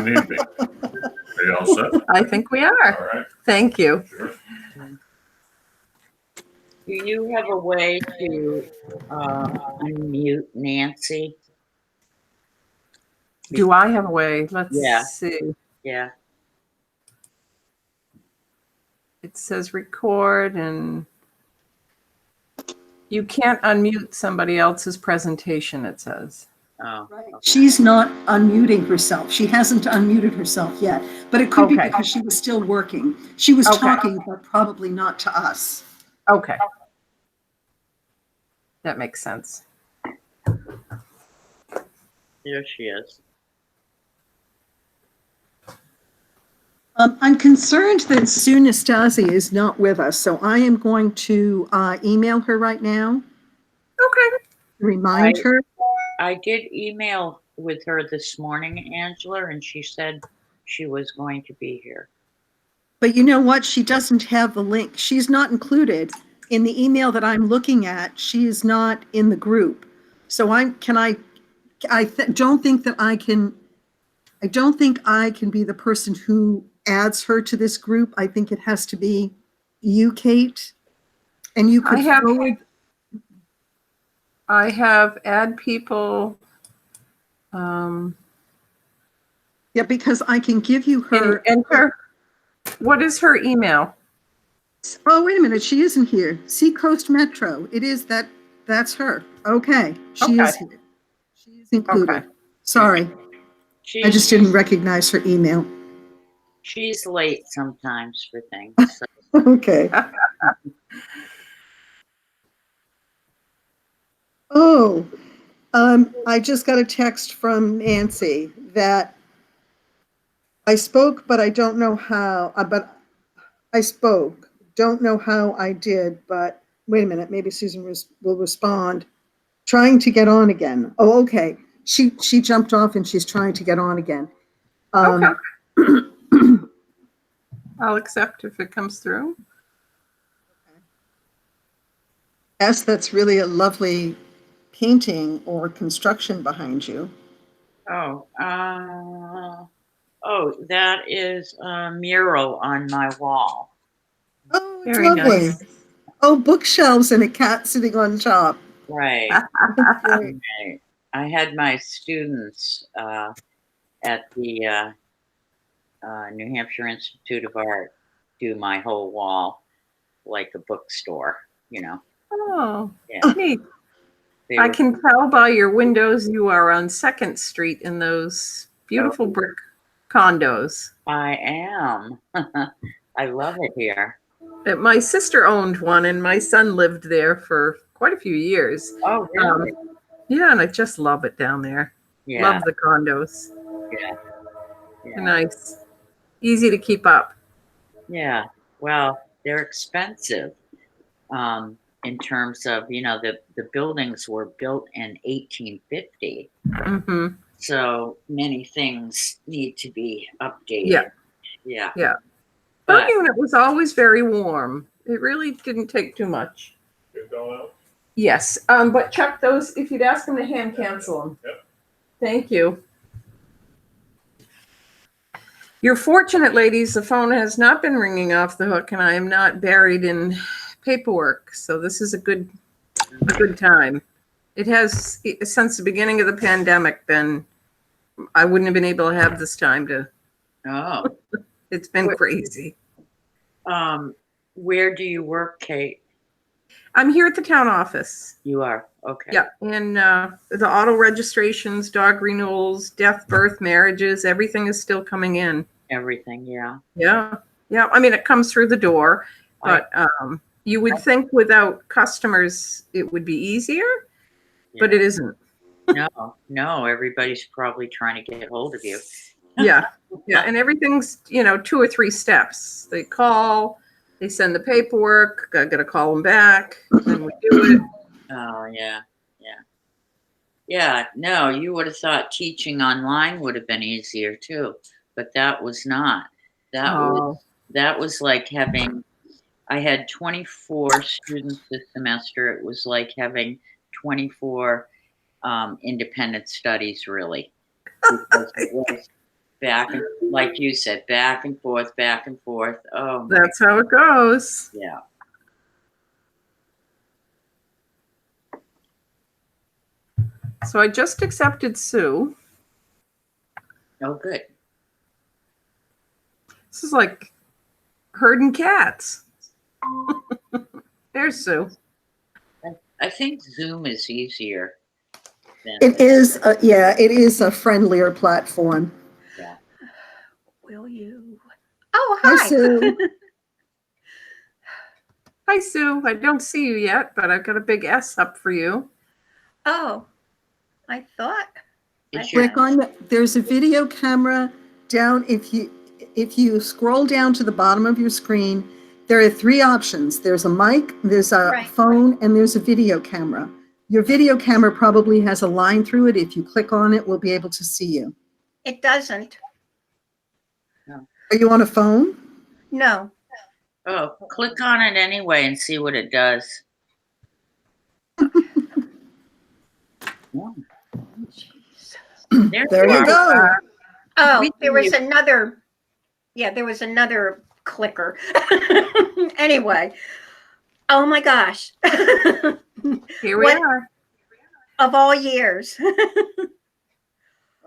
when need be. Are you all set? I think we are. All right. Thank you. Sure. Do you have a way to unmute Nancy? Do I have a way? Let's Yeah. see. Yeah. It says record, and you can't unmute somebody else's presentation, it says. Oh. Right. Okay. She's not unmuting herself. She hasn't unmuted herself yet, but it could be Okay. because she was still working. She was Okay. talking, but probably not to us. Okay. That makes sense. There she is. I'm concerned that Sue Nastasi is not with us, so I am going to email her right now, Okay. remind her. I did email with her this morning, Angela, and she said she was going to be here. But you know what? She doesn't have the link. She's not included in the email that I'm looking at. She is not in the group. So don't think that I can be the person who adds her to this group. I think it has to be you, Kate. And you could forward. I have add people. Yeah, because I can give you her. Enter. What is her email? Oh, wait a minute. She isn't here. Seacoast Metro. It is that. That's her. Okay. She is here. She is included. Okay. Sorry. I just didn't recognize her email. She's late sometimes for things. So. Okay. Oh, I just got a text from Nancy that I spoke, but I don't know how, but I spoke. Don't know how I did, but wait a minute. Maybe Susan will respond. Trying to get on again. Oh, okay. She jumped off and she's trying to get on again. Okay. I'll accept if it comes through. Yes, that's really a lovely painting or construction behind you. Oh, that is a mural on my wall. Oh, it's Very lovely. nice. Oh, bookshelves and a cat sitting on top. Right. Right. Right. I had my students at the New Hampshire Institute of Art do my whole wall like a bookstore, you know. Oh, Yeah. neat. They I were- can tell by your windows you are on 2nd Street in those beautiful brick condos. I am. I love it here. My sister owned one, and my son lived there for quite a few years. Oh, really? Yeah, and I just love it down there. Yeah. Love the condos. Yeah. Yeah. Nice. Easy to keep up. Yeah. Well, they're expensive in terms of, the buildings were built in 1850. Mm-hmm. So many things need to be updated. Yeah. Yeah. Yeah. But Our unit was always very warm. It really didn't take too much. Yes. But Chuck, those, if you'd ask them to hand cancel them. Yep. Thank you. You're fortunate, ladies. The phone has not been ringing off the hook, and I am not buried in paperwork. So this is a good time. It has, since the beginning of the pandemic, I wouldn't have been able to have this time to. Oh. It's been crazy. Where do you work, Kate? I'm here at the town office. You are? Okay. Yeah, and the auto registrations, dog renewals, death, birth, marriages, everything is still coming in. Everything, yeah. Yeah. I mean, it comes through the door, but you would think without customers it would be easier, but it isn't. No, everybody's probably trying to get hold of you. Yeah, and everything's 2 or 3 steps. They call, they send the paperwork. I got to call them back, then we do it. Oh, yeah. No, you would have thought teaching online would have been easier too, but that was not. That was like I had 24 students this semester. It was like having 24 independent studies, really. Because back and, like you said, back and forth, back and forth. Oh, my, That's how it goes. yeah. So I just accepted Sue. Oh, good. This is like herding cats. There's Sue. I think Zoom is easier than It is, it is a friendlier platform. yeah. Will you? Oh, Hi, hi. Sue. Hi, Sue. I don't see you yet, but I've got a big S up for you. Oh, I thought. It's your Click on, there's a video camera down. If you scroll down to the bottom of your screen, there are three options. There's a mic, there's a Right. phone, and there's a video camera. Your video camera probably has a line through it. If you click on it, we'll be able to see you. It doesn't. Are you on a phone? No. oh, click on it anyway and see what it does. Yeah. There you are. go. Oh, We there can was use- another. Yeah, there was another clicker. Anyway. Oh my gosh. Here we What- are. Of all years.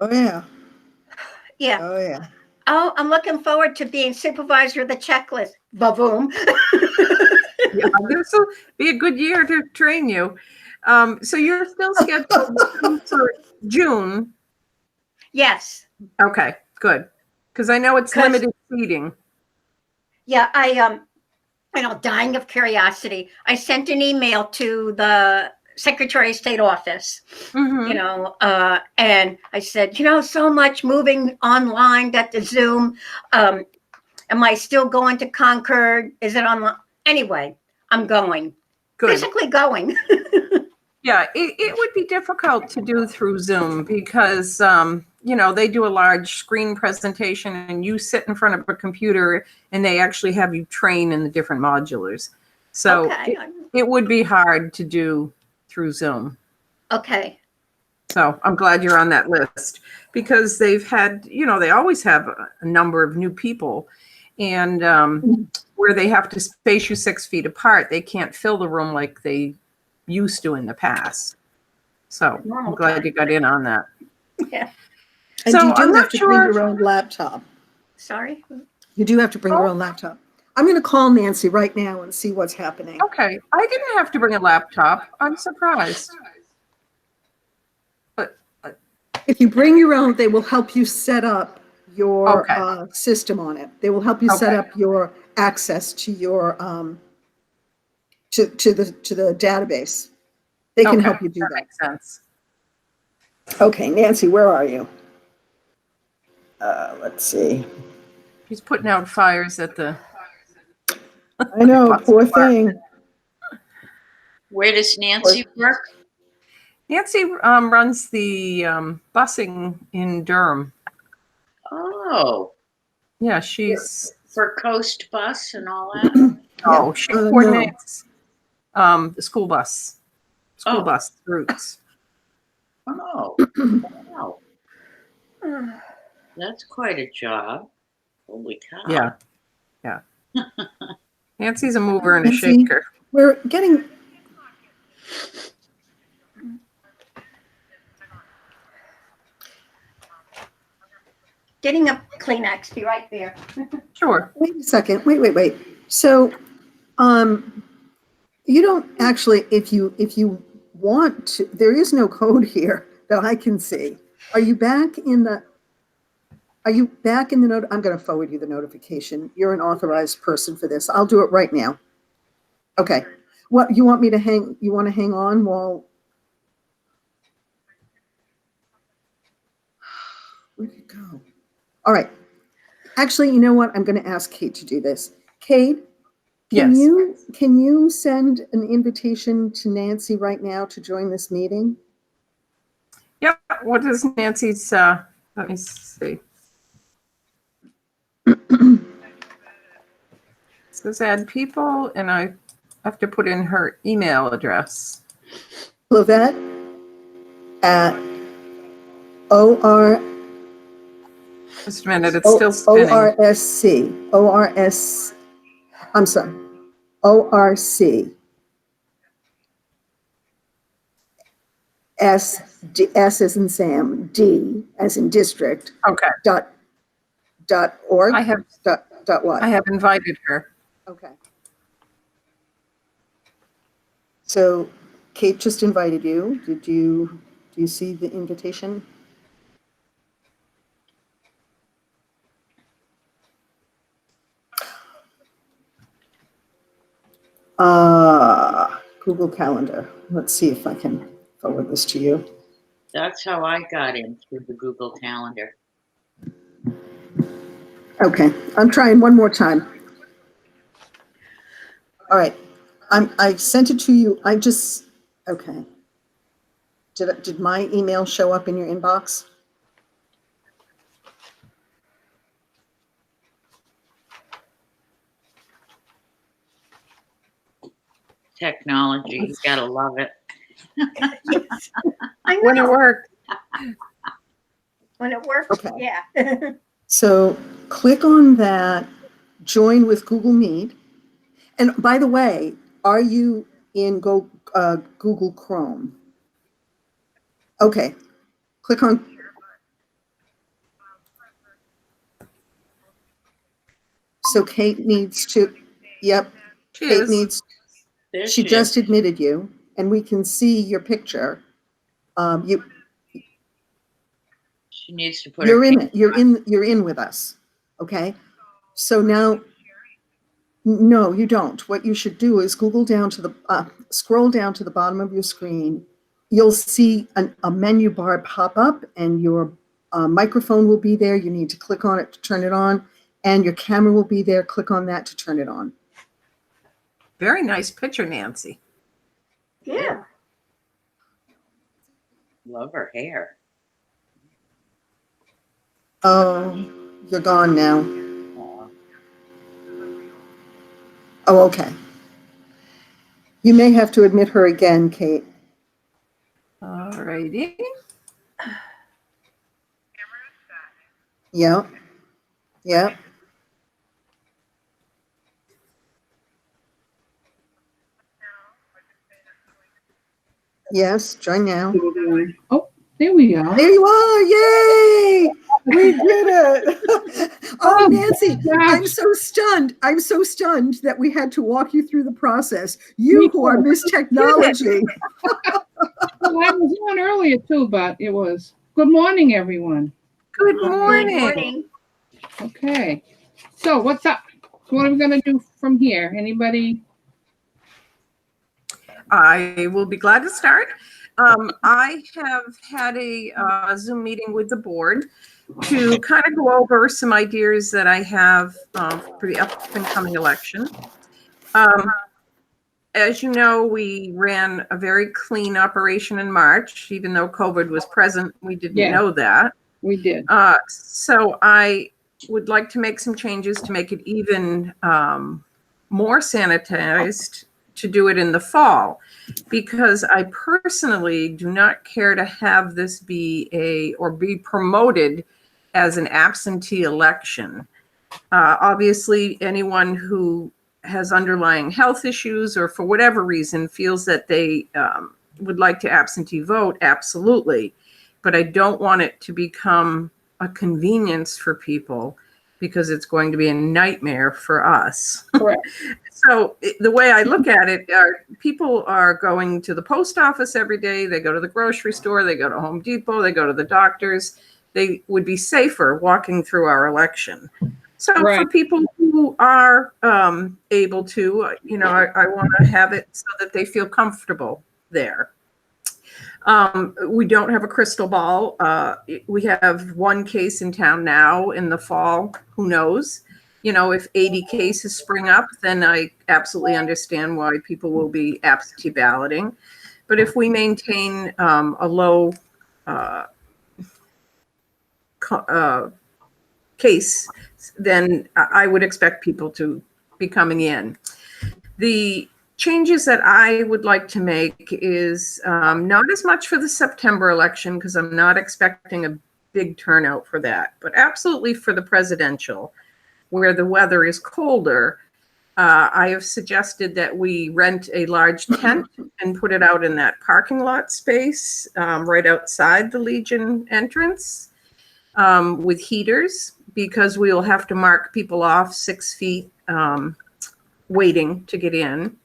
Oh, yeah. Yeah. Oh, yeah. Oh, I'm looking forward to being supervisor of the checklist. Ba-boom. Yeah, this will be a good year to train you. So you're still scheduled for June. Yes. Okay, good. Because I know it's 'Cause- limited seating. Yeah, dying of curiosity. I sent an email to the Secretary of State office, Mhm. and I said, so much moving online, got the Zoom. Am I still going to Concord? Is it online? Anyway, I'm going. Good. Physically going. Yeah, it would be difficult to do through Zoom because, they do a large screen presentation and you sit in front of a computer and they actually have you train in the different modulars. So Okay. it would be hard to do through Zoom. Okay. So I'm glad you're on that list because they've had, they always have a number of new people and where they have to space you 6 feet apart, they can't fill the room like they used to in the past. So Normal I'm glad time. you got in on that. Yeah. And So you do I'm have not to sure. bring your own laptop. Sorry. You do have to bring your own laptop. I'm going to call Nancy right now and see what's happening. Okay, I didn't have to bring a laptop. I'm surprised. But If you bring your own, they will help you set up your Okay. system on it. They will help you set Okay. up your access to your to the database. They can okay, help you do that that. makes sense. Okay, Nancy, where are you? Let's see. He's putting out fires at the. I know, poor thing. Where does Nancy work? Nancy runs the busing in Durham. Oh, Yeah, she's. for Coast Bus and all that. Oh, she No. coordinates the school bus Oh. bus routes. Oh, wow. That's quite a job. Holy cow. Yeah. Nancy's a mover and a Nancy? shaker. We're getting Getting a Kleenex. Be right there. Sure. Wait a second. Wait. So, you don't actually, if you want to, there is no code here that I can see. Are you back in the note? I'm going to forward you the notification. You're an authorized person for this. I'll do it right now. Okay. What, you want to hang on while? Where'd it go? All right. Actually, you know what? I'm going to ask Kate to do this. Kate, Yes. Can you send an invitation to Nancy right now to join this meeting? Yep. What is Nancy's? Let me see. It says add people, and I have to put in her email address. Lovette at OR. Just a minute, it's still spinning. ORSC, ORS, I'm sorry, ORC. S as in Sam, D as in district, Okay, dot org, I have dot what? I have invited her. Okay. So Kate just invited you. Do you see the invitation? Google Calendar. Let's see if I can forward this to you. That's how I got in through the Google Calendar. Okay, I'm trying one more time. All right, I sent it to you. Okay. Did my email show up in your inbox? Technology, you gotta love it. Yes. I When it know. worked. When it works, Okay. yeah. So click on that, join with Google Meet. And by the way, are you in Google Chrome? Okay, click on. So Kate needs to, yep, She Kate is. needs, There she she just is. admitted you, and we can see your picture. She needs to put her. You're in with us, okay? So now, no, you don't. What you should do is scroll down to the bottom of your screen. You'll see a menu bar pop up, and your microphone will be there. You need to click on it to turn it on, and your camera will be there. Click on that to turn it on. Very nice picture, Nancy. Yeah. Love her hair. Oh, you're gone now. Aw. Oh, okay. You may have to admit her again, Kate. All righty. Yep. Yep. Yes, join now. Oh, there we are. There you are! Yay! We did it! Oh, Nancy, I'm so stunned. I'm so stunned that we had to walk you through the process. You Me who are too. Miss Technology. Well, I was on earlier too, but it was good morning, everyone. Good Good morning. morning. Okay, so what's up? What are we gonna do from here? Anybody? I will be glad to start. I have had a Zoom meeting with the board to kind of go over some ideas that I have for the up and coming election. As you know, we ran a very clean operation in March, even though COVID was present. We didn't Yeah. know that. We did. So I would like to make some changes to make it even more sanitized to do it in the fall, because I personally do not care to have this be promoted as an absentee election. Obviously, anyone who has underlying health issues or for whatever reason feels that they would like to absentee vote, absolutely. But I don't want it to become a convenience for people, because it's going to be a nightmare for us. Correct. So the way I look at it, people are going to the post office every day. They go to the grocery store. They go to Home Depot. They go to the doctors. They would be safer walking through our election. So for Right. people who are able to, I want to have it so that they feel comfortable there. We don't have a crystal ball. We have one case in town now. In the fall, who knows? If 80 cases spring up, then I absolutely understand why people will be absentee balloting. But if we maintain a low case, then I would expect people to be coming in. The changes that I would like to make is not as much for the September election, because I'm not expecting a big turnout for that. But absolutely for the presidential, where the weather is colder, I have suggested that we rent a large tent and put it out in that parking lot space right outside the Legion entrance with heaters, because we will have to mark people off 6 feet waiting to get in.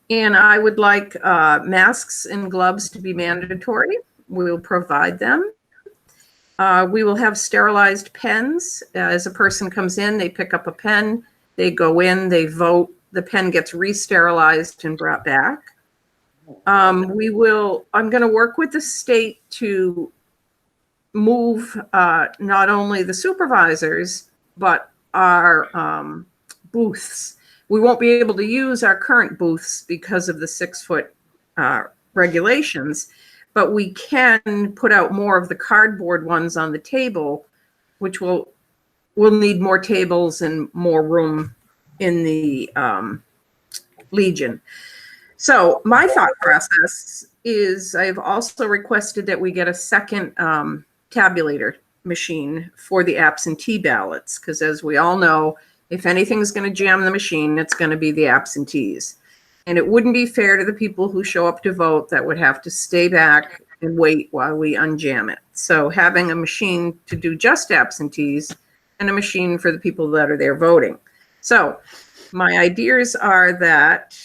And I would like masks and gloves to be mandatory. We will provide them. We will have sterilized pens. As a person comes in, they pick up a pen, they go in, they vote, the pen gets re-sterilized and brought back. I'm going to work with the state to move not only the supervisors, but our booths. We won't be able to use our current booths because of the 6-foot regulations, but we can put out more of the cardboard ones on the table, which we'll need more tables and more room in the Legion. So my thought process is I've also requested that we get a second tabulator machine for the absentee ballots, because as we all know, if anything's going to jam the machine, it's going to be the absentees. And it wouldn't be fair to the people who show up to vote that would have to stay back and wait while we unjam it. So having a machine to do just absentees and a machine for the people that are there voting. So my ideas are that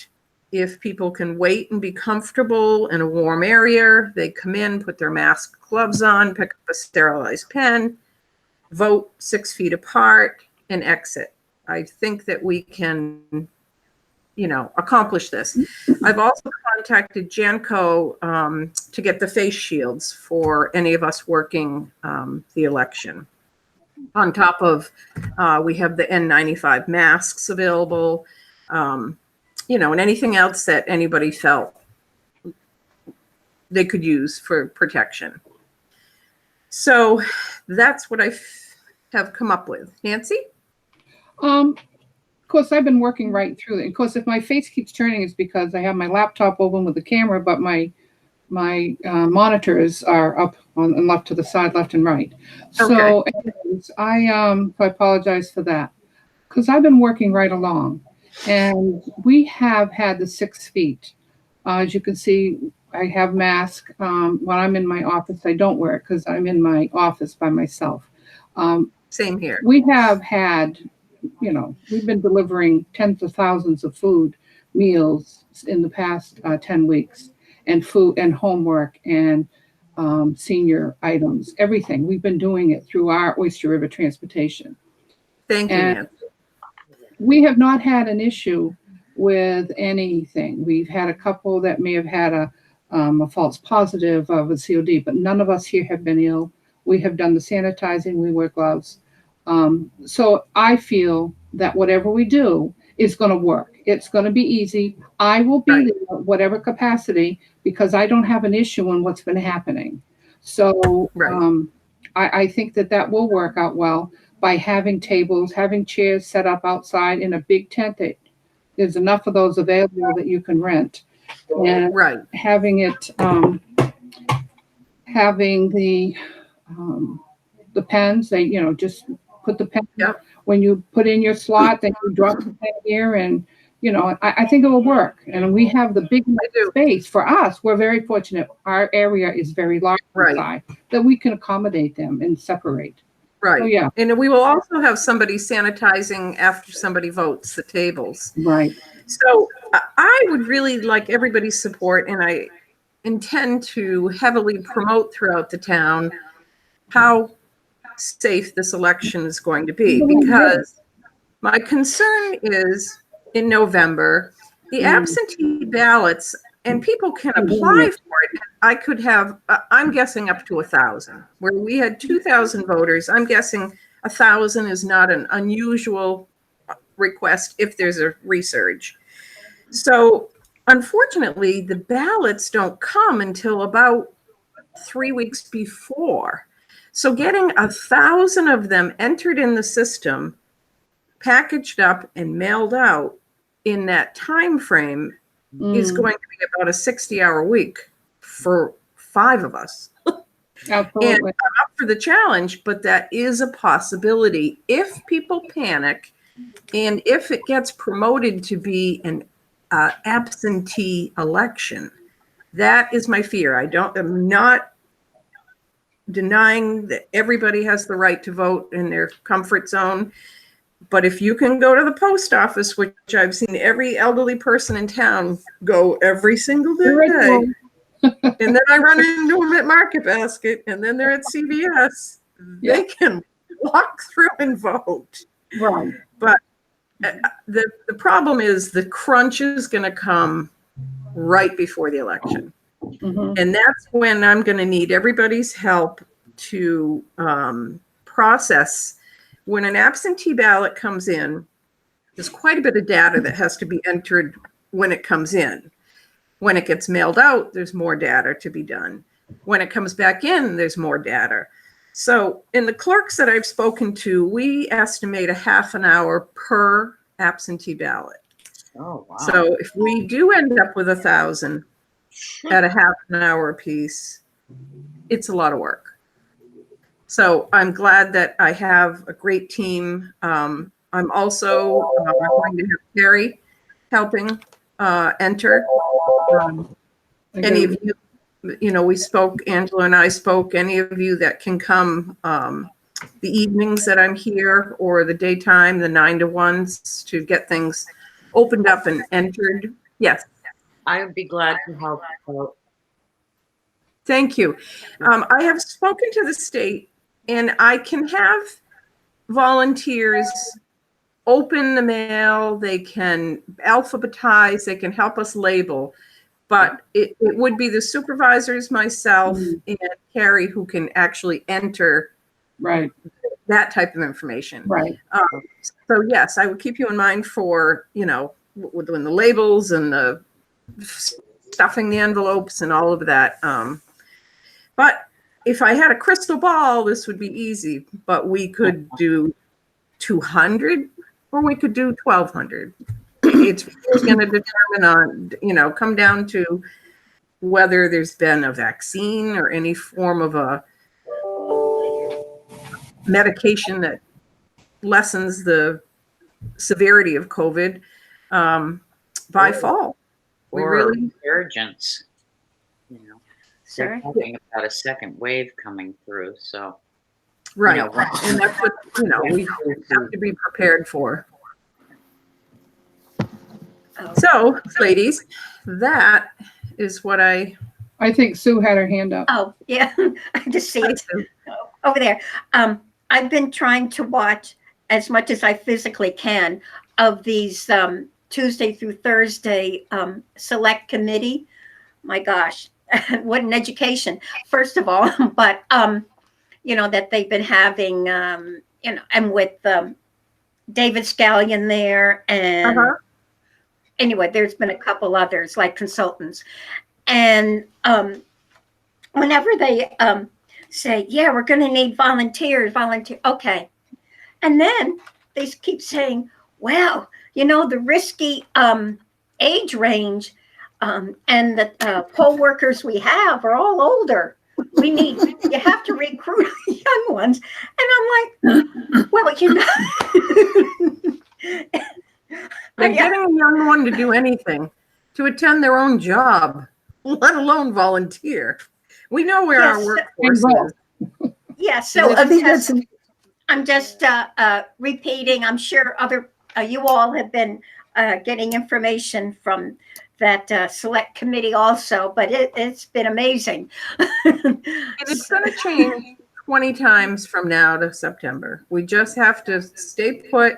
if people can wait and be comfortable in a warm area, they come in, put their mask, gloves on, pick up a sterilized pen, vote 6 feet apart, and exit. I think that we can, accomplish this. I've also contacted Janco to get the face shields for any of us working the election. On top of, we have the N95 masks available, and anything else that anybody felt they could use for protection. So that's what I have come up with. Nancy? Of course, I've been working right through it. Of course, if my face keeps turning, it's because I have my laptop open with the camera, but my monitors are up on and left to the side, left and right. So anyways, I apologize for that, because I've been working right along, and we have had the 6 feet. As you can see, I have mask. When I'm in my office, I don't wear it because I'm in my office by myself. Same here. We have had, we've been delivering tens of thousands of food meals in the past 10 weeks, and food and homework and senior items, everything. We've been doing it through our Oyster River Transportation. Thank you, Nancy. We have not had an issue with anything. We've had a couple that may have had a false positive of a COD, but none of us here have been ill. We have done the sanitizing, we wear gloves. So I feel that whatever we do is going to work. It's going to be easy. I will be there, whatever capacity, because I don't have an issue in what's been happening. So I think that will work out well by having tables, having chairs set up outside in a big tent. There's enough of those available that you can rent. And having it, having the pens, they, just put the pen when you put in your slot, then you drop the pen here, and I think it will work. And we have the big space for us. We're very fortunate. Our area is very large inside, that we can accommodate them and separate. Right. So, yeah. And we will also have somebody sanitizing after somebody votes the tables. Right. So I would really like everybody's support, and I intend to heavily promote throughout the town how safe this election is going to be, because my concern is in November, the absentee ballots, and people can apply for it. I could have, I'm guessing up to 1,000, where we had 2,000 voters. I'm guessing 1,000 is not an unusual request if there's a resurge. So unfortunately, the ballots don't come until about 3 weeks before. So getting 1,000 of them entered in the system, packaged up and mailed out in that time frame is going to be about a 60-hour week for 5 of us. Absolutely. I'm up for the challenge, but that is a possibility if people panic and if it gets promoted to be an absentee election. That is my fear. I'm not denying that everybody has the right to vote in their comfort zone. But if you can go to the post office, which I've seen every elderly person in town go every single day, and then I run into them at Market Basket, and then they're at CVS, they can walk through and vote. Right. But the problem is the crunch is going to come right before the election. Mhm. And that's when I'm going to need everybody's help to process. When an absentee ballot comes in, there's quite a bit of data that has to be entered when it comes in. When it gets mailed out, there's more data to be done. When it comes back in, there's more data. So in the clerks that I've spoken to, we estimate a half an hour per absentee ballot. Oh, wow. So if we do end up with 1,000 at a half an hour apiece, it's a lot of work. So I'm glad that I have a great team. I'm also going to have Carrie helping enter. Any of you, we spoke, Angela and I spoke, any of you that can come the evenings that I'm here or the daytime, the 9 to 1s to get things opened up and entered. Yes. I would be glad to help out. Thank you. I have spoken to the state, and I can have volunteers open the mail. They can alphabetize. They can help us label. But it would be the supervisors, myself, and Carrie who can actually enter that type of information. Right. So, yes, I would keep you in mind for, when the labels and the stuffing the envelopes and all of that. But if I had a crystal ball, this would be easy. But we could do 200 or we could do 1,200. It's going to determine on, come down to whether there's been a vaccine or any form of a medication that lessens the severity of COVID by fall. We Or really urgence. They're Sure. talking about a second wave coming through, so. right, You know, and that's what we have to be prepared for. So, ladies, that is what I think Sue had her hand up. Oh, yeah, I just see it over there. I've been trying to watch as much as I physically can of these Tuesday through Thursday select committee. My gosh, what an education, first of all, but, that they've been having, and with David Scallion there and anyway, there's been a couple others like consultants. And whenever they say, yeah, we're going to need volunteers. Okay. And then they keep saying, well, the risky age range and the poll workers we have are all older. You have to recruit young ones. And I'm like, well, They're getting a young one to do anything, to attend their own job, let alone volunteer. We know where our workforce is. Yeah, so I think I'm just repeating. I'm sure other you all have been getting information from that select committee also, but it's been amazing. And it's going to change 20 times from now to September. We just have to stay put,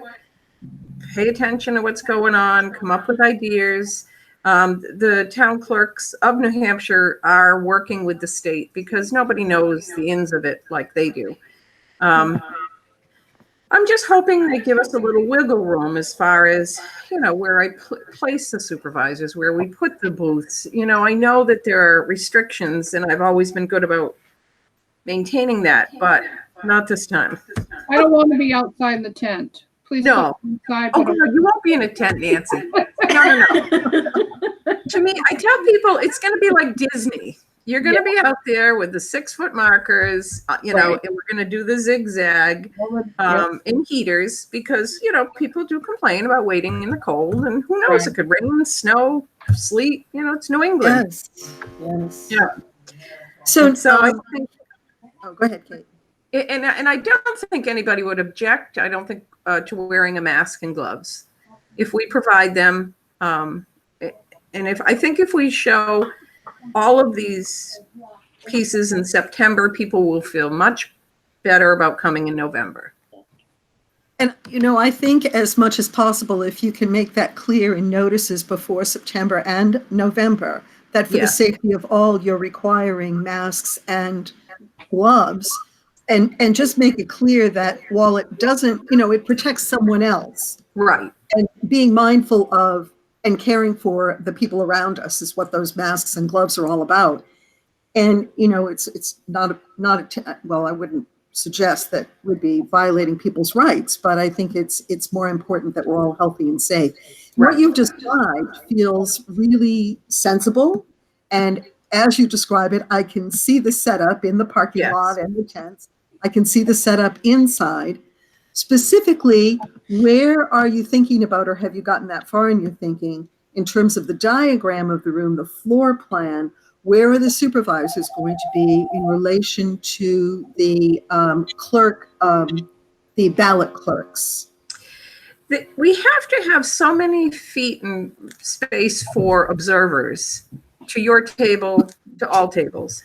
pay attention to what's going on, come up with ideas. The town clerks of New Hampshire are working with the state because nobody knows the ins of it like they do. I'm just hoping they give us a little wiggle room as far as, where I place the supervisors, where we put the booths. I know that there are restrictions, and I've always been good about maintaining that, but not this time. I don't want to be outside the tent. Please No. inside. Oh, no, you won't be in a tent, Nancy. No. To me, I tell people it's going to be like Disney. You're going to be out there with the 6-foot markers, you know, and we're going to do the zigzag in heaters because, you know, people do complain about waiting in the cold, and who knows, it could rain, snow, sleet, you know, it's New England. Yes. Yeah. So I think, oh, go ahead, Kate. and I don't think anybody would object. I don't think to wearing a mask and gloves if we provide them. And I think if we show all of these pieces in September, people will feel much better about coming in November. And, you know, I think as much as possible, if you can make that clear in notices before September and November, that for the safety of all, you're requiring masks and gloves, and just make it clear that while it doesn't, you know, it protects someone else. Right. And being mindful of and caring for the people around us is what those masks and gloves are all about. And, you know, it's not well, I wouldn't suggest that would be violating people's rights, but I think it's more important that we're all healthy and safe. Right. What you've described feels really sensible. And as you describe it, I can see the setup in the parking lot and the tents. I can see the setup inside. Specifically, where are you thinking about, or have you gotten that far in your thinking, in terms of the diagram of the room, the floor plan? Where are the supervisors going to be in relation to the clerk, the ballot clerks? We have to have so many feet and space for observers, to your table, to all tables.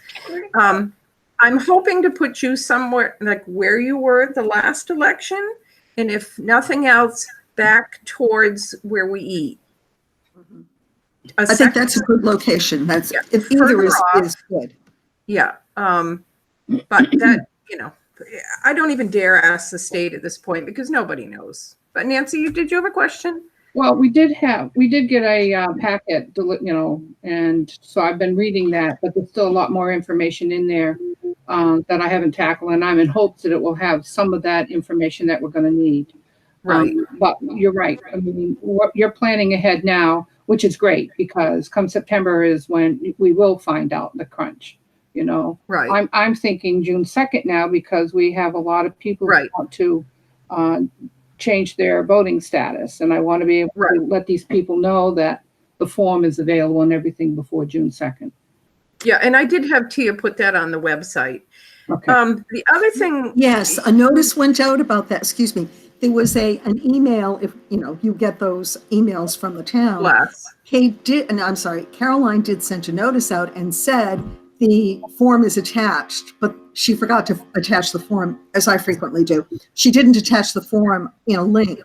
I'm hoping to put you somewhere like where you were the last election, and if nothing else, back towards where we eat. I think that's a good location. That's if either is good. Yeah. But that, you know, I don't even dare ask the state at this point because nobody knows. But Nancy, did you have a question? Well, we did get a packet, you know, and so I've been reading that, but there's still a lot more information in there that I haven't tackled, and I'm in hopes that it will have some of that information that we're going to need. Right. But you're right. I mean, what you're planning ahead now, which is great, because come September is when we will find out the crunch. You know, right. I'm thinking June 2nd now because we have a lot of people who want to change their voting status, and I want to be able to let these people know that the form is available and everything before June 2nd. Yeah, and I did have Tia put that on the website. Okay. The other thing, yes, a notice went out about that. Excuse me. There was an email. If you know, you get those emails from the town. Caroline did send a notice out and said the form is attached, but she forgot to attach the form, as I frequently do. She didn't attach the form in a link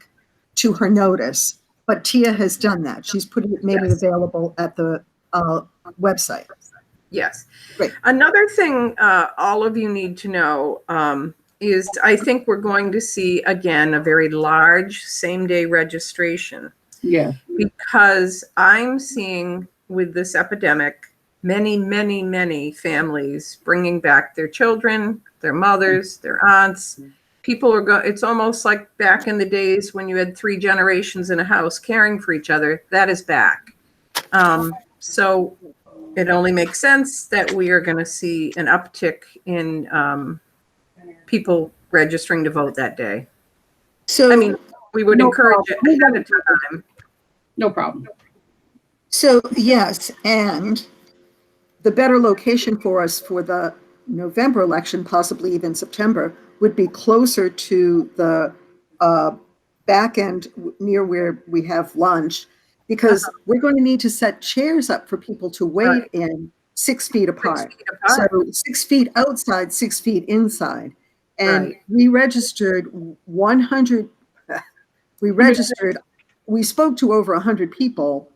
to her notice, but Tia has done that. She's made it available at the website. Yes. Great. Another thing all of you need to know is I think we're going to see, again, a very large same-day registration. Yeah. Because I'm seeing with this epidemic, many families bringing back their children, their mothers, their aunts. People are it's almost like back in the days when you had 3 generations in a house caring for each other. That is back. So it only makes sense that we are going to see an uptick in people registering to vote that day. So, I mean, we would encourage it ahead of time. No problem. So, yes, and the better location for us for the November election, possibly even September, would be closer to the back end near where we have lunch, because we're going to need to set chairs up for people to wait in 6 feet apart. So 6 feet outside, 6 feet inside. And we registered 100, we spoke to over 100 people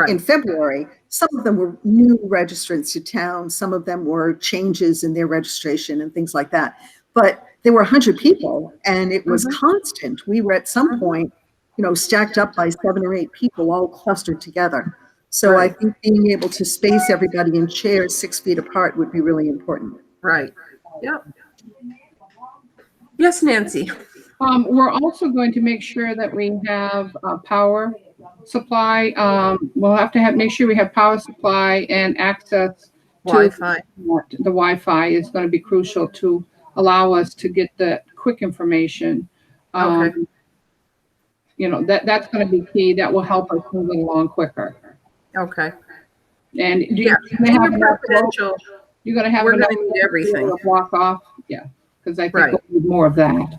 in February. Some of them were new registrants to town. Some of them were changes in their registration and things like that. But there were 100 people, and it was constant. We were at some point, you know, stacked up by 7 or 8 people all clustered together. So I think being able to space everybody in chairs 6 feet apart would be really important. Right. Yep. Yes, Nancy. We're also going to make sure that we have power supply. We'll have to make sure we have power supply and access Wi-Fi. The Wi-Fi is going to be crucial to allow us to get the quick information. Okay. That's going to be key. That will help us move it along quicker. Okay. And Yeah. you In have your enough presidential, you're going to have we're enough going to need everything. to block off? Yeah, because I think Right. we'll need more of that.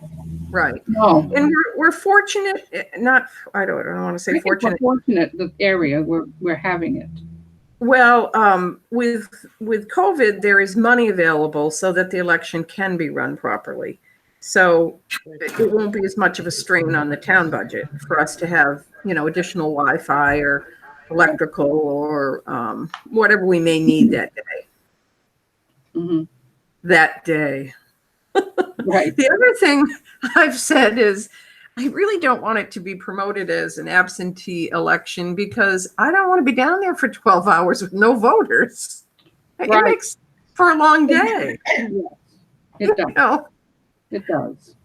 Right. No, And we're fortunate, not, I don't want to say I think we're fortunate. fortunate the area we're having it. Well, with COVID, there is money available so that the election can be run properly. So it won't be as much of a strain on the town budget for us to have, additional Wi-Fi or electrical or whatever we may need that day. Hmm. That day. Right. The other thing I've said is I really don't want it to be promoted as an absentee election because I don't want to be down there for 12 hours with no voters. It Right. makes for a long day. Yes, it does. You know? It does.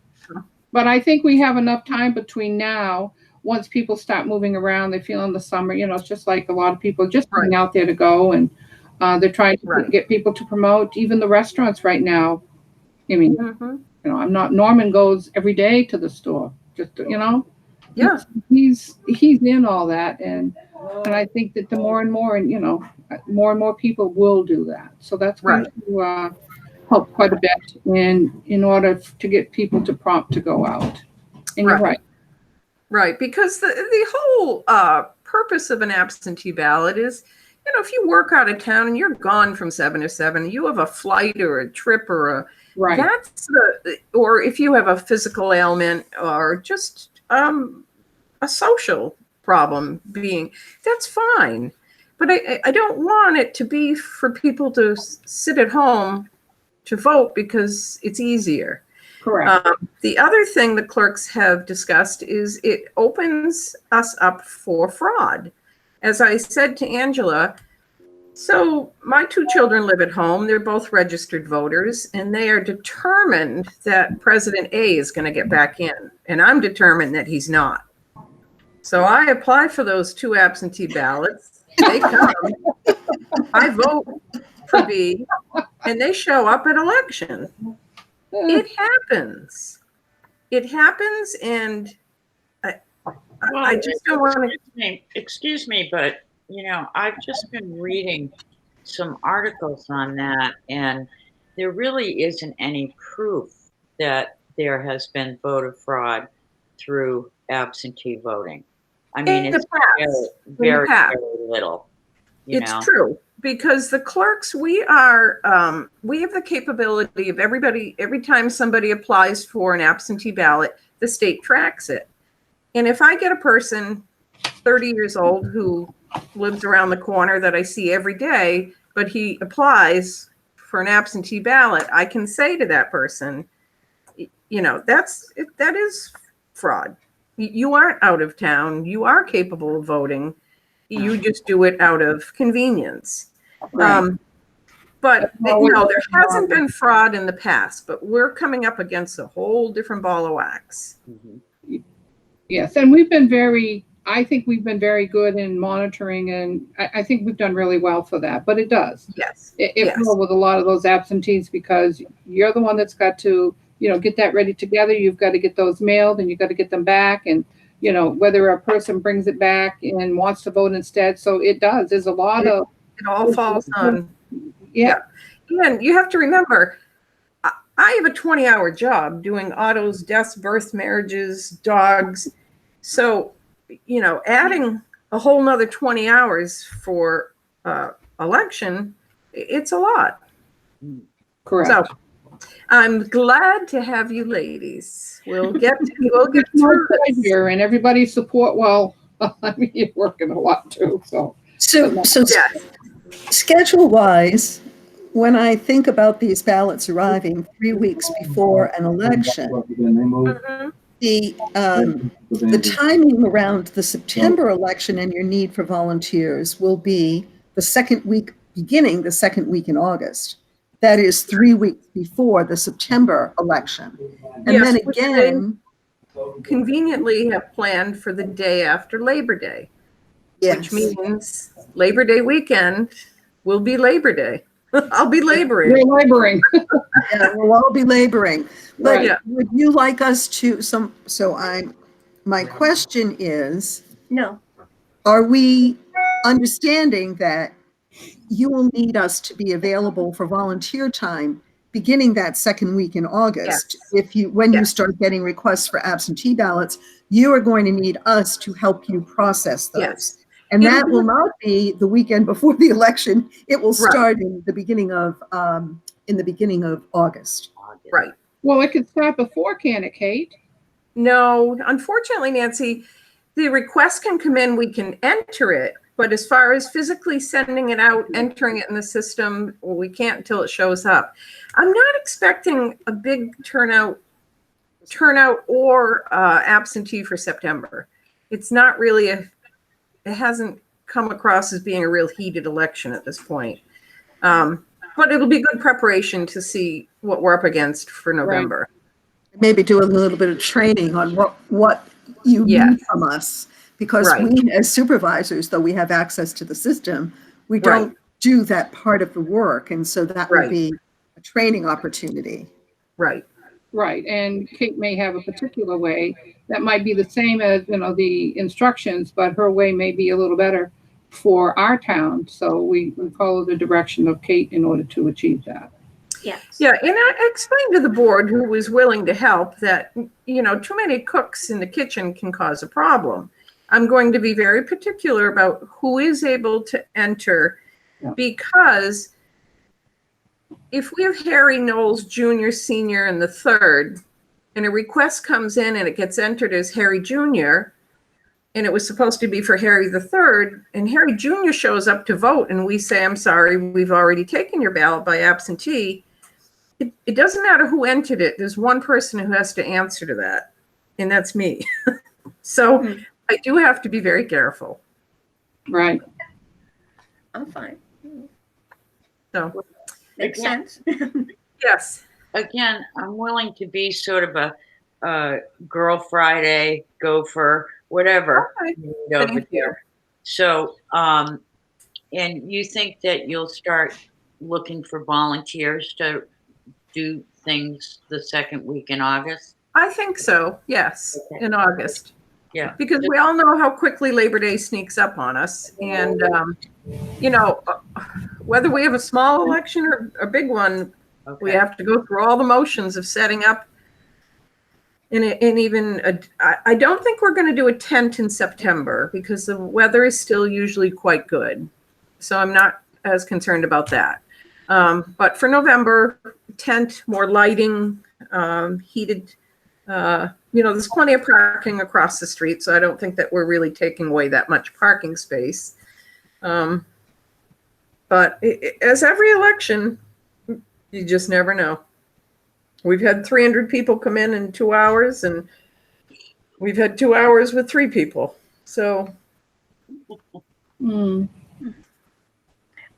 But I think we have enough time between now. Once people start moving around, they feel in the summer, it's just like a lot of people just going out there to go, and they're trying to get people to promote. Even the restaurants right now. I mean, Norman goes every day to the store. Just Yeah. He's in all that, and I think that the more and more, and more and more people will do that. So that's going to help quite a bit in order to get people to prompt to go out. And you're right. Right, because the whole purpose of an absentee ballot is, if you work out of town and you're gone from 7 to 7, you have a flight or a trip or or if you have a physical ailment or just a social problem that's fine. But I don't want it to be for people to sit at home to vote because it's easier. Correct. The other thing the clerks have discussed is it opens us up for fraud. As I said to Angela, so my 2 children live at home. They're both registered voters, and they are determined that President A is going to get back in, and I'm determined that he's not. So I apply for those 2 absentee ballots. They come. I vote for B, and they show up at election. It happens. It happens, and I just don't want to. Excuse me, but I've just been reading some articles on that, and there really isn't any proof that there has been voter fraud through absentee voting. I mean, it's very little. It's true. Because the clerks, we have the capability of every time somebody applies for an absentee ballot, the state tracks it. And if I get a person 30 years old who lives around the corner that I see every day, but he applies for an absentee ballot, I can say to that person, that is fraud. You aren't out of town. You are capable of voting. You just do it out of convenience. Right. But there hasn't been fraud in the past, but we're coming up against a whole different ball of wax. Mm-hmm. Yes, and I think we've been very good in monitoring, and I think we've done really well for that, but it does. Yes. It will with a lot of those absentees because you're the one that's got to, get that ready together. You've got to get those mailed and you've got to get them back, and whether a person brings it back and wants to vote instead. So it does. There's a lot of. It all falls on. Yeah. And you have to remember, I have a 20-hour job doing autos, deaths, births, marriages, dogs. So, adding a whole nother 20 hours for election, it's a lot. Correct. So I'm glad to have you ladies. We'll get through here and everybody's support. Well, I mean, you're working a lot too. So yes. Schedule-wise, when I think about these ballots arriving 3 weeks before an election, the timing around the September election and your need for volunteers will be beginning the second week in August. That is 3 weeks before the September election. And then again, conveniently have planned for the day after Labor Day, yes. which means Labor Day weekend will be Labor Day. I'll be laboring. We're laboring. Yeah, we'll all be laboring. But Right. Yeah. would you like us to, my question is, No, are we understanding that you will need us to be available for volunteer time beginning that second week in August? Yes. When you Yes. start getting requests for absentee ballots, you are going to need us to help you process those. Yes. And It'll that be- will not be the weekend before the election. It will Right. start in the beginning of August. Right. Well, it could start before, can it, Kate? No, unfortunately, Nancy, the request can come in, we can enter it, but as far as physically sending it out, entering it in the system, well, we can't until it shows up. I'm not expecting a big turnout or absentee for September. It's not really it hasn't come across as being a real heated election at this point. But it'll be good preparation to see what we're up against for November. Maybe do a little bit of training on what you Yes. need from us. Because Right. we, as supervisors, though we have access to the system, we don't do that part of the work. And so that will Right. be a training opportunity. Right. Right. And Kate may have a particular way that might be the same as, the instructions, but her way may be a little better for our town. So we follow the direction of Kate in order to achieve that. yes. Yeah, and I explained to the board, who was willing to help, that, too many cooks in the kitchen can cause a problem. I'm going to be very particular about who is able to enter, because if we have Harry Knowles Jr., Sr., and the third, and a request comes in and it gets entered as Harry Jr., and it was supposed to be for Harry the third, and Harry Jr. shows up to vote, and we say, I'm sorry, we've already taken your ballot by absentee. It doesn't matter who entered it. There's one person who has to answer to that, and that's me. So I do have to be very careful. Right. I'm fine. So, Makes sense. yes. Again, I'm willing to be sort of a girl Friday, gopher, whatever. Okay. over Thank you. there. So, and you think that you'll start looking for volunteers to do things the second week in August? I think so, yes, Okay. in August. Yeah. Because we all know how quickly Labor Day sneaks up on us. And, whether we have a small election or a big one, we Okay. have to go through all the motions of setting up. I don't think we're going to do a tent in September because the weather is still usually quite good. So I'm not as concerned about that. But for November, tent, more lighting, heated, there's plenty of parking across the street. So I don't think that we're really taking away that much parking space. But as every election, you just never know. We've had 300 people come in 2 hours, and we've had 2 hours with 3 people. So, Mm.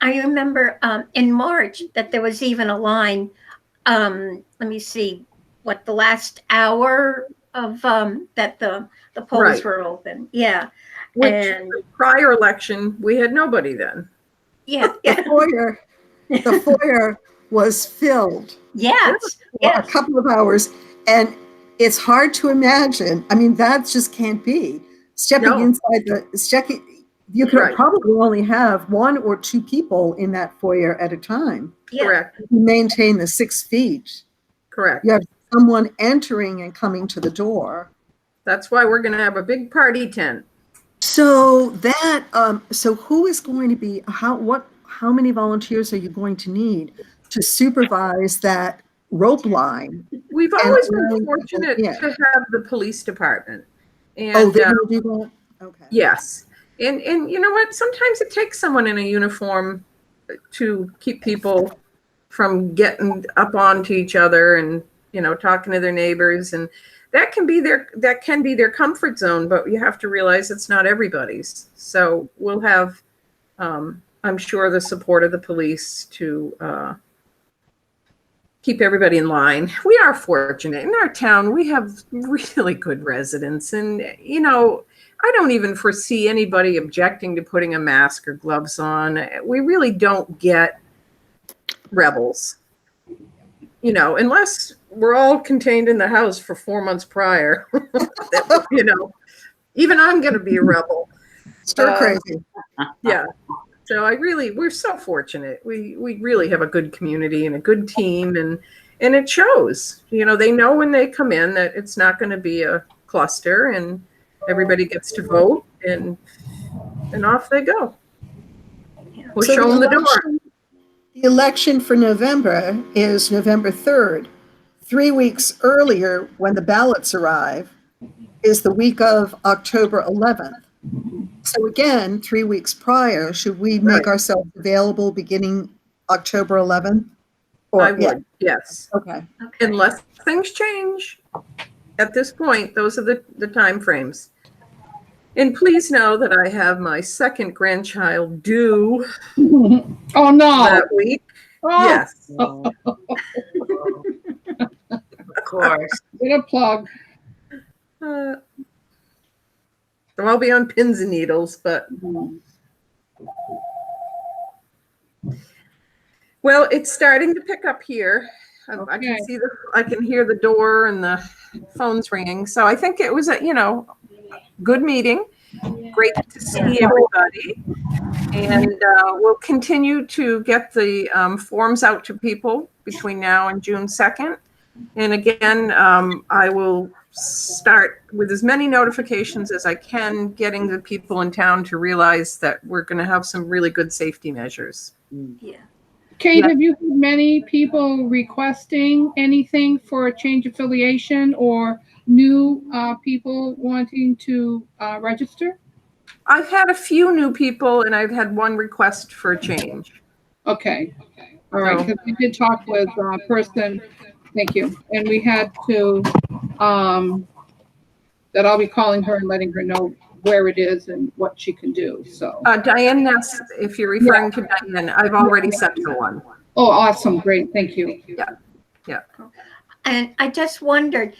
I remember in March that there was even a line, let me see, the last hour of that the polls Right. were open. Yeah. which And the prior election, we had nobody then. yeah, The foyer was filled yes, for a yes. couple of hours, and it's hard to imagine. I mean, that just can't be. No. You could Right. probably only have 1 or 2 people in that foyer at a time. Yeah. Correct. You maintain the 6 feet. Correct. You have someone entering and coming to the door. That's why we're going to have a big party tent. So so who is going to be, how many volunteers are you going to need to supervise that rope line? We've And always allowing been people fortunate in. to have the police department. And, Oh, they will do that? Okay. yes. And you know what? Sometimes it takes someone in a uniform to keep people from getting up onto each other and, talking to their neighbors. And that can be their comfort zone, but you have to realize it's not everybody's. So we'll have, I'm sure, the support of the police to keep everybody in line. We are fortunate in our town. We have really good residents, and I don't even foresee anybody objecting to putting a mask or gloves on. We really don't get rebels. You know, unless we're all contained in the house for 4 months prior, you know, even I'm going to be a rebel. Stir crazy. Yeah. So we're so fortunate. We really have a good community and a good team, and it shows. You know, they know when they come in that it's not going to be a cluster, and everybody gets to vote, and off they go. We'll So show them the door. The election for November is November 3rd. 3 weeks earlier, when the ballots arrive, is the week of October 11th. So again, 3 weeks prior, should we make Right. ourselves available beginning October 11th? Or, I would, yes. Okay. Okay. Unless things change. At this point, those are the time frames. And please know that I have my second grandchild due Oh, no. that week. Oh, Yes. Of course. Get a plug. So I'll be on pins and needles, but well, it's starting to pick up here. I Okay. can see I can hear the door and the phones ringing. So I think it was a, good meeting. Great to see everybody. And we'll continue to get the forms out to people between now and June 2nd. And again, I will start with as many notifications as I can, getting the people in town to realize that we're going to have some really good safety measures. Yeah. Kate, Yeah. have you had many people requesting anything for a change affiliation or new people wanting to register? I've had a few new people, and I've had one request for a change. Okay. All right. Because we did talk with a person. Thank you. And we had to, that I'll be calling her and letting her know where it is and what she can do. So. Diane Ness, if you're referring to Diane, I've already sent her one. Oh, awesome. Great. Thank you. And I just wondered,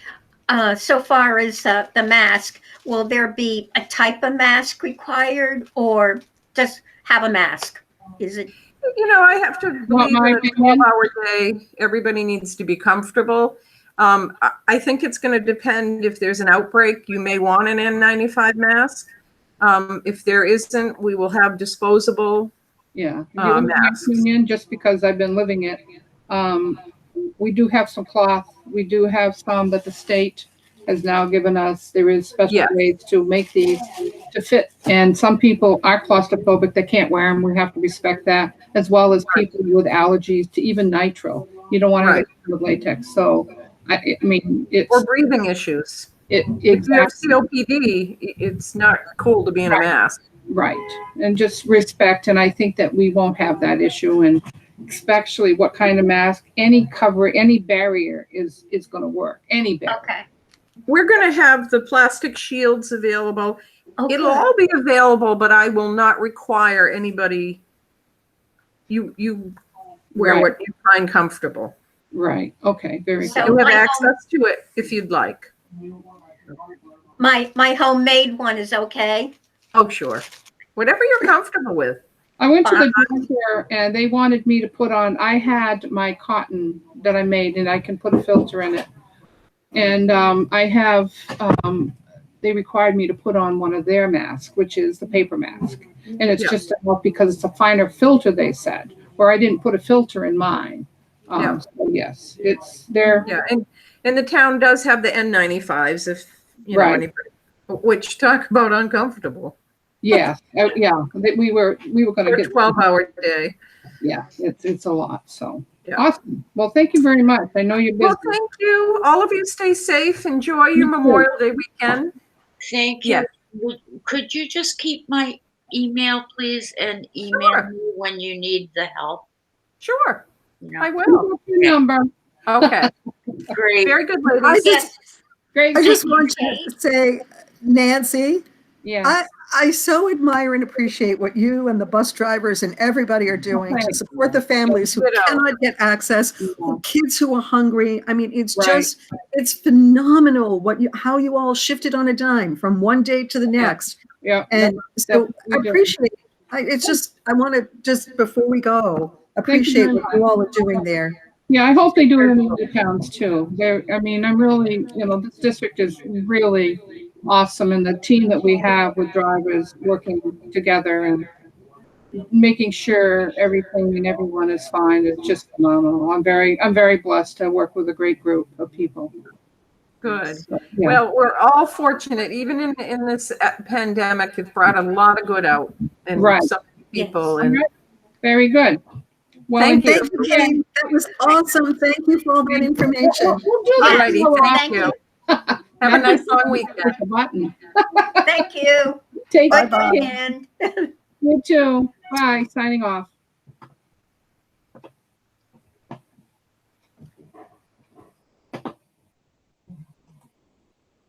so far as the mask, will there be a type of mask required or just have a mask? Is it? I have to believe in my a opinion? 12-hour day, everybody needs to be comfortable. I think it's going to depend. If there's an outbreak, you may want an N95 mask. If there isn't, we will have disposable. Yeah. My Masks. opinion, just because I've been living it. We do have some cloth. We do have some that the state has now given us. There is special Yeah. ways to make these to fit. And some people are claustrophobic. They can't wear them. We have to respect that, as well as people with allergies to even nitro. You don't want to Right. get with latex. So, I mean, it's Or breathing issues. If you have exactly COPD, it's not cool to be in a mask. right. And just respect. And I think that we won't have that issue. And especially what kind of mask, any cover, any barrier is going to work. Any barrier. Okay. We're going to have the plastic shields available. Okay. It'll all be available, but I will not require anybody. You wear Right. what you find comfortable. Right. Okay. Very So- good. You have my access to it if you'd like. My homemade one is okay. Oh, sure. Whatever you're comfortable with. I went to the doctor and they wanted me to put on, I had my cotton that I made and I can put a filter in it. And I have, they required me to put on one of their masks, which is the paper mask. And it's Yeah. just because it's a finer filter, they said, or I didn't put a filter in mine. Yeah. So yes, it's there. Yeah, and the town does have the N95s if Right. anybody. Which, talk about uncomfortable. Yes. Yeah. We were going For to a get 12-hour day. Yeah, it's a lot. So Yeah. awesome. Well, thank you very much. I know you're busy. Well, thank you. All of you stay safe. Enjoy your You too. Memorial Day weekend. Thank you. Yes. Could you just keep my email, please, and email Sure. me when you need the help? Sure, You know? I will. Your number. Okay, Great. very good, I ladies. just, Great. I just want to say, Nancy, Yeah. I so admire and appreciate what you and the bus drivers and everybody are doing to Thanks. support the families who Ditto. cannot get access, kids who are hungry. I mean, it's Right. just, it's phenomenal how you all shifted on a dime from one day to the next. Yeah. And so that's what I we do. appreciate it. It's just, I want to just, before we go, appreciate very what you all are doing there. Yeah, I hope they do it in the other towns too. I mean, I'm really, this district is really awesome, and the team that we have with drivers working together and making sure everything and everyone is fine is just phenomenal. I'm very blessed to work with a great group of people. Good. So, yeah. Well, we're all fortunate, even in this pandemic, it brought a lot of good out in Right. some people. All And right. Very good. Well, Thank you. Thank you, Kitty. That was awesome. Thank you for all that information. We'll do All that righty, more thank often. you. Have a nice long weekend. Push the button. Thank you. Take Good care. weekend. You too. Bye. Signing off.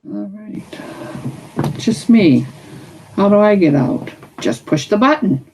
All right. Just me. How do I get out? Just push the button.